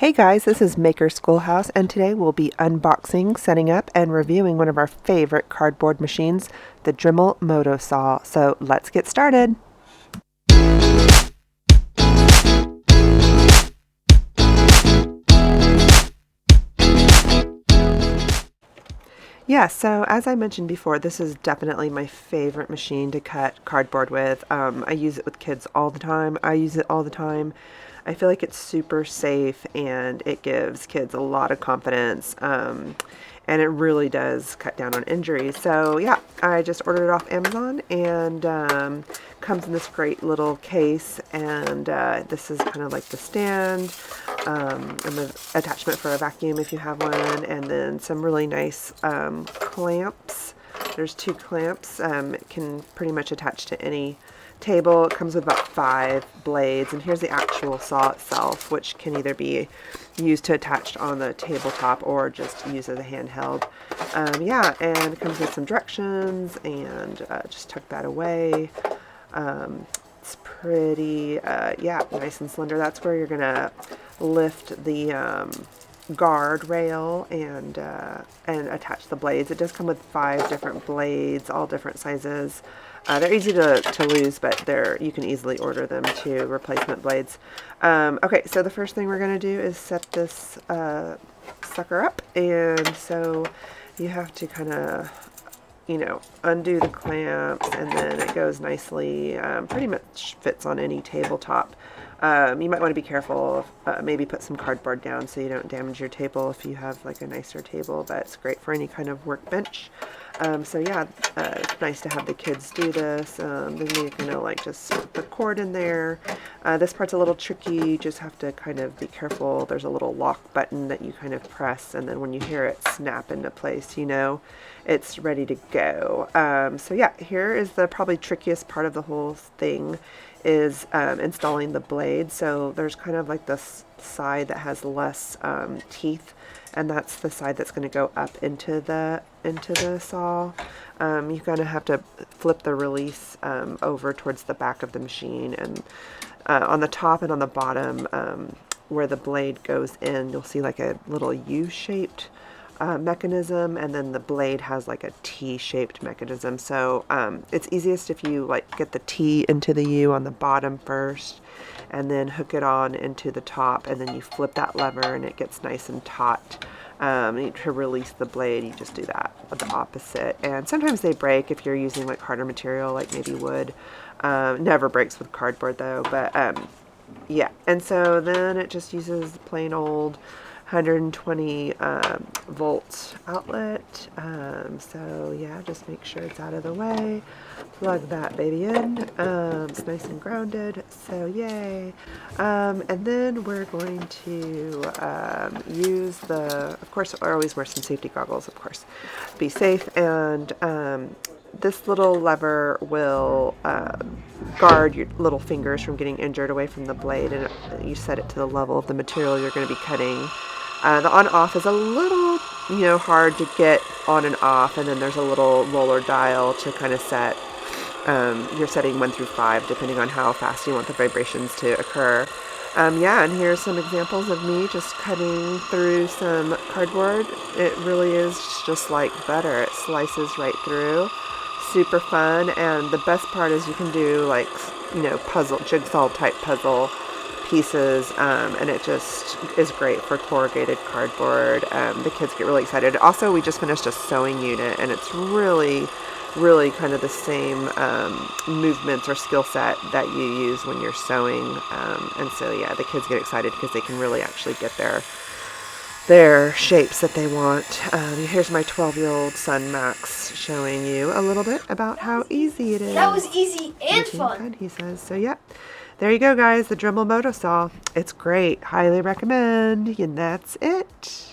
Hey guys, this is Maker Schoolhouse, and today we'll be unboxing, setting up, and reviewing one of our favorite cardboard machines, the Dremel Moto Saw. So let's get started. Yeah, so as I mentioned before, this is definitely my favorite machine to cut cardboard with. I use it with kids all the time. I use it all the time. I feel like it's super safe and it gives kids a lot of confidence. And it really does cut down on injuries. So yeah, I just ordered it off Amazon, and comes in this great little case, and this is kind of like the stand, and the attachment for a vacuum if you have one, and then some really nice clamps. There's 2 clamps. It can pretty much attach to any table. It comes with about 5 blades, and here's the actual saw itself, which can either be used to attach on the tabletop or just used as a handheld. Yeah, and it comes with some directions, and just tuck that away. It's pretty, yeah, nice and slender. That's where you're gonna lift the guard rail and attach the blades. It does come with 5 different blades, all different sizes. They're easy to lose, but you can easily order them to replacement blades. Okay, so the first thing we're going to do is set this sucker up, and so you have to kind of, undo the clamps, and then it goes nicely. Pretty much fits on any tabletop. You might want to be careful, maybe put some cardboard down so you don't damage your table if you have like a nicer table, but it's great for any kind of workbench. So yeah, it's nice to have the kids do this. Then you kind of like just put the cord in there. This part's a little tricky. You just have to kind of be careful. There's a little lock button that you kind of press, and then when you hear it snap into place, it's ready to go. So yeah, here is the probably trickiest part of the whole thing, is installing the blade. So there's kind of like this side that has less teeth, and that's the side that's going to go up into the saw. You're going to have to flip the release over towards the back of the machine, and on the top and on the bottom, where the blade goes in, you'll see like a little U-shaped mechanism, and then the blade has like a T-shaped mechanism. So it's easiest if you like get the T into the U on the bottom first, and then hook it on into the top, and then you flip that lever and it gets nice and taut. To release the blade, you just do that with the opposite. And sometimes they break if you're using like harder material, like maybe wood. Never breaks with cardboard though, but yeah. And so then it just uses plain old 120 volt outlet. So yeah, just make sure it's out of the way. Plug that baby in. It's nice and grounded, so yay. And then we're going to use of course, I always wear some safety goggles, of course. Be safe, and this little lever will guard your little fingers from getting injured away from the blade, and you set it to the level of the material you're going to be cutting. The on-off is a little, hard to get on and off, and then there's a little roller dial to kind of set. You're setting 1 through 5, depending on how fast you want the vibrations to occur. Yeah, and here's some examples of me just cutting through some cardboard. It really is just like butter. It slices right through. Super fun, and the best part is you can do like, jigsaw type puzzle pieces, and it just is great for corrugated cardboard. The kids get really excited. Also, we just finished a sewing unit, and it's really kind of the same movements or skill set that you use when you're sewing, and so yeah, the kids get excited because they can really actually get their shapes that they want. Here's my 12-year-old son Max showing you a little bit about how easy it is. That was easy and fun, he says. So yeah, there you go guys, the Dremel Moto Saw. It's great, highly recommend, and that's it.